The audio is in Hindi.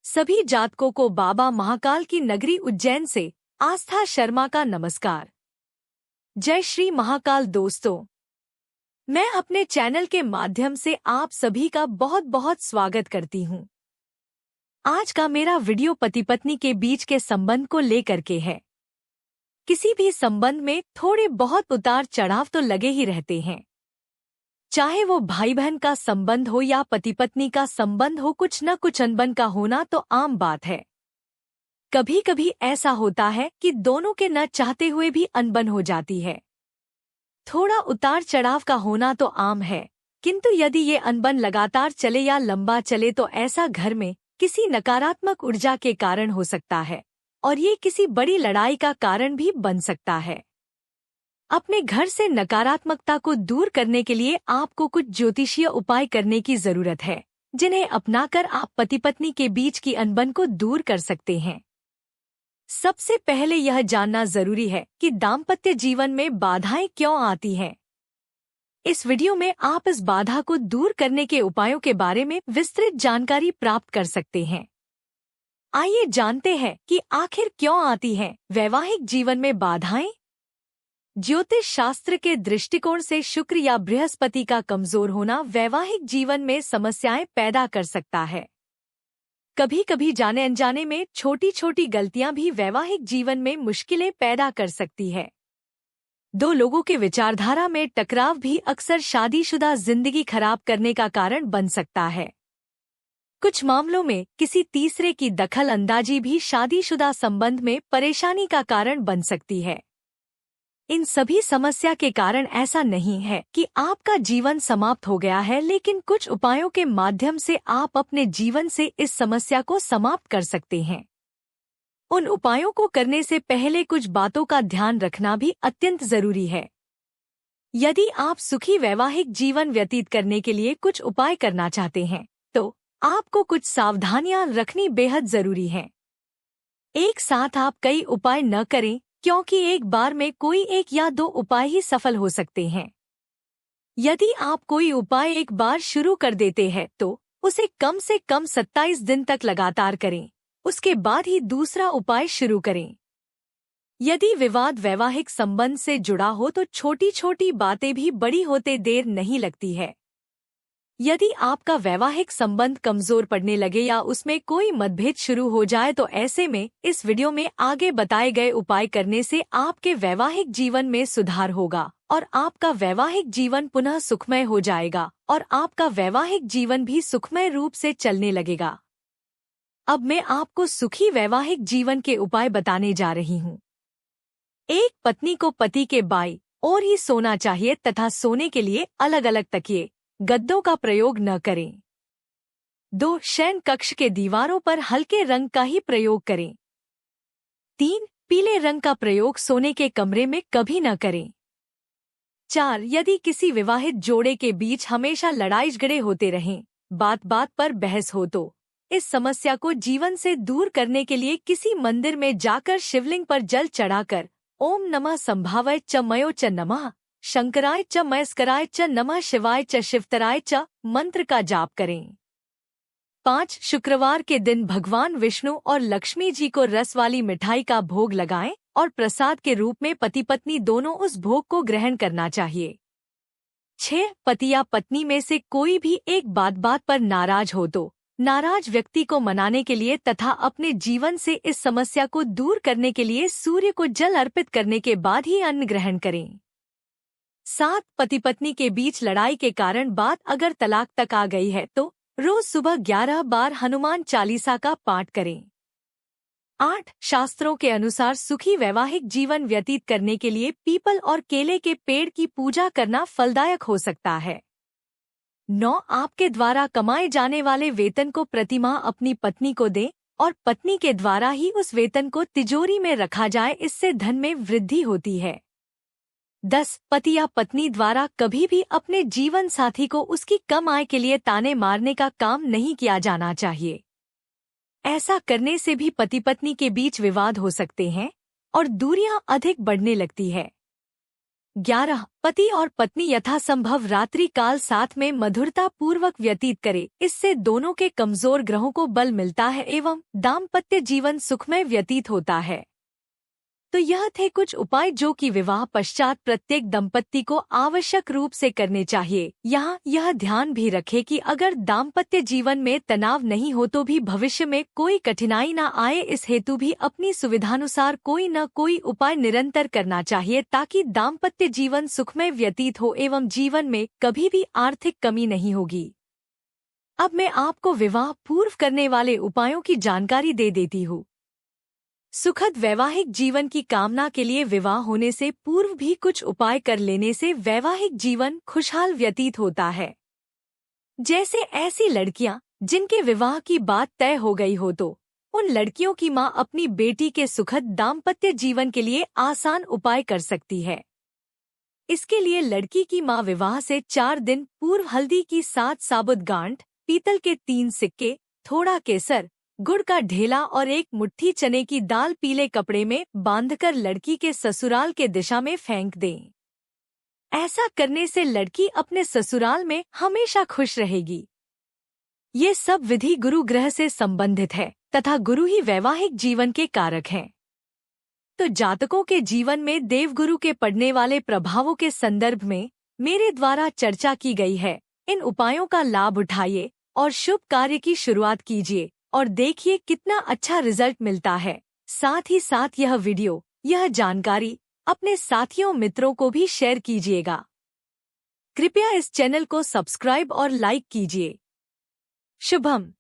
सभी जातकों को बाबा महाकाल की नगरी उज्जैन से आस्था शर्मा का नमस्कार। जय श्री महाकाल दोस्तों, मैं अपने चैनल के माध्यम से आप सभी का बहुत बहुत स्वागत करती हूं। आज का मेरा वीडियो पति पत्नी के बीच के संबंध को लेकर के है। किसी भी संबंध में थोड़े बहुत उतार चढ़ाव तो लगे ही रहते हैं, चाहे वो भाई बहन का संबंध हो या पति पत्नी का संबंध हो। कुछ न कुछ अनबन का होना तो आम बात है। कभी कभी ऐसा होता है कि दोनों के न चाहते हुए भी अनबन हो जाती है। थोड़ा उतार चढ़ाव का होना तो आम है, किंतु यदि ये अनबन लगातार चले या लंबा चले तो ऐसा घर में किसी नकारात्मक ऊर्जा के कारण हो सकता है और ये किसी बड़ी लड़ाई का कारण भी बन सकता है। अपने घर से नकारात्मकता को दूर करने के लिए आपको कुछ ज्योतिषीय उपाय करने की जरूरत है, जिन्हें अपनाकर आप पति पत्नी के बीच की अनबन को दूर कर सकते हैं। सबसे पहले यह जानना जरूरी है कि दाम्पत्य जीवन में बाधाएं क्यों आती हैं। इस वीडियो में आप इस बाधा को दूर करने के उपायों के बारे में विस्तृत जानकारी प्राप्त कर सकते हैं। आइए जानते हैं कि आखिर क्यों आती हैं वैवाहिक जीवन में बाधाएं। ज्योतिष शास्त्र के दृष्टिकोण से शुक्र या बृहस्पति का कमजोर होना वैवाहिक जीवन में समस्याएं पैदा कर सकता है। कभी कभी जाने अनजाने में छोटी छोटी गलतियां भी वैवाहिक जीवन में मुश्किलें पैदा कर सकती है। दो लोगों के विचारधारा में टकराव भी अक्सर शादीशुदा जिंदगी खराब करने का कारण बन सकता है। कुछ मामलों में किसी तीसरे की दखल अंदाजी भी शादीशुदा संबंध में परेशानी का कारण बन सकती है। इन सभी समस्या के कारण ऐसा नहीं है कि आपका जीवन समाप्त हो गया है, लेकिन कुछ उपायों के माध्यम से आप अपने जीवन से इस समस्या को समाप्त कर सकते हैं। उन उपायों को करने से पहले कुछ बातों का ध्यान रखना भी अत्यंत जरूरी है। यदि आप सुखी वैवाहिक जीवन व्यतीत करने के लिए कुछ उपाय करना चाहते हैं तो आपको कुछ सावधानियां रखनी बेहद जरूरी है। एक साथ आप कई उपाय न करें, क्योंकि एक बार में कोई एक या दो उपाय ही सफल हो सकते हैं। यदि आप कोई उपाय एक बार शुरू कर देते हैं तो उसे कम से कम 27 दिन तक लगातार करें, उसके बाद ही दूसरा उपाय शुरू करें। यदि विवाद वैवाहिक संबंध से जुड़ा हो तो छोटी छोटी बातें भी बड़ी होते देर नहीं लगती है। यदि आपका वैवाहिक संबंध कमजोर पड़ने लगे या उसमें कोई मतभेद शुरू हो जाए तो ऐसे में इस वीडियो में आगे बताए गए उपाय करने से आपके वैवाहिक जीवन में सुधार होगा और आपका वैवाहिक जीवन पुनः सुखमय हो जाएगा और आपका वैवाहिक जीवन भी सुखमय रूप से चलने लगेगा। अब मैं आपको सुखी वैवाहिक जीवन के उपाय बताने जा रही हूँ। एक, पत्नी को पति के बाईं ओर ही सोना चाहिए तथा सोने के लिए अलग अलग तकिए गद्दों का प्रयोग न करें। 2, शयन कक्ष के दीवारों पर हल्के रंग का ही प्रयोग करें। 3, पीले रंग का प्रयोग सोने के कमरे में कभी न करें। 4, यदि किसी विवाहित जोड़े के बीच हमेशा लड़ाई झगड़े होते रहें, बात बात पर बहस हो तो इस समस्या को जीवन से दूर करने के लिए किसी मंदिर में जाकर शिवलिंग पर जल चढ़ाकर ओम नमः संभावय च मयो च नमः, शंकराय च मयस्कराय च नमः, शिवाय च शिवतराय च मंत्र का जाप करें। 5, शुक्रवार के दिन भगवान विष्णु और लक्ष्मी जी को रस वाली मिठाई का भोग लगाएं और प्रसाद के रूप में पति पत्नी दोनों उस भोग को ग्रहण करना चाहिए। 6, पति या पत्नी में से कोई भी एक बात पर नाराज हो तो नाराज व्यक्ति को मनाने के लिए तथा अपने जीवन से इस समस्या को दूर करने के लिए सूर्य को जल अर्पित करने के बाद ही अन्न ग्रहण करें। 7, पति पत्नी के बीच लड़ाई के कारण बात अगर तलाक तक आ गई है तो रोज सुबह 11 बार हनुमान चालीसा का पाठ करें। 8, शास्त्रों के अनुसार सुखी वैवाहिक जीवन व्यतीत करने के लिए पीपल और केले के पेड़ की पूजा करना फलदायक हो सकता है। 9, आपके द्वारा कमाए जाने वाले वेतन को प्रतिमाह अपनी पत्नी को दें और पत्नी के द्वारा ही उस वेतन को तिजोरी में रखा जाए, इससे धन में वृद्धि होती है। 10, पति या पत्नी द्वारा कभी भी अपने जीवन साथी को उसकी कम आय के लिए ताने मारने का काम नहीं किया जाना चाहिए। ऐसा करने से भी पति पत्नी के बीच विवाद हो सकते हैं और दूरियां अधिक बढ़ने लगती है। 11 पति और पत्नी यथासंभव रात्रि काल साथ में मधुरता पूर्वक व्यतीत करे, इससे दोनों के कमजोर ग्रहों को बल मिलता है एवं दाम्पत्य जीवन सुखमय व्यतीत होता है। तो यह थे कुछ उपाय जो कि विवाह पश्चात प्रत्येक दंपत्ति को आवश्यक रूप से करने चाहिए। यहाँ यह ध्यान भी रखें कि अगर दाम्पत्य जीवन में तनाव नहीं हो तो भी भविष्य में कोई कठिनाई न आए, इस हेतु भी अपनी सुविधानुसार कोई न कोई उपाय निरंतर करना चाहिए ताकि दाम्पत्य जीवन सुखमय व्यतीत हो एवं जीवन में कभी भी आर्थिक कमी नहीं होगी। अब मैं आपको विवाह पूर्व करने वाले उपायों की जानकारी दे देती हूँ। सुखद वैवाहिक जीवन की कामना के लिए विवाह होने से पूर्व भी कुछ उपाय कर लेने से वैवाहिक जीवन खुशहाल व्यतीत होता है। जैसे ऐसी लड़कियां जिनके विवाह की बात तय हो गई हो तो उन लड़कियों की मां अपनी बेटी के सुखद दाम्पत्य जीवन के लिए आसान उपाय कर सकती है। इसके लिए लड़की की मां विवाह से 4 दिन पूर्व हल्दी की 7 साबुत गांठ, पीतल के 3 सिक्के, थोड़ा केसर, गुड़ का ढेला और 1 मुट्ठी चने की दाल पीले कपड़े में बांधकर लड़की के ससुराल के दिशा में फेंक दें। ऐसा करने से लड़की अपने ससुराल में हमेशा खुश रहेगी। ये सब विधि गुरु ग्रह से संबंधित है तथा गुरु ही वैवाहिक जीवन के कारक हैं। तो जातकों के जीवन में देवगुरु के पड़ने वाले प्रभावों के संदर्भ में मेरे द्वारा चर्चा की गई है। इन उपायों का लाभ उठाइए और शुभ कार्य की शुरुआत कीजिए और देखिए कितना अच्छा रिजल्ट मिलता है। साथ ही साथ यह वीडियो, यह जानकारी अपने साथियों मित्रों को भी शेयर कीजिएगा। कृपया इस चैनल को सब्सक्राइब और लाइक कीजिए। शुभम।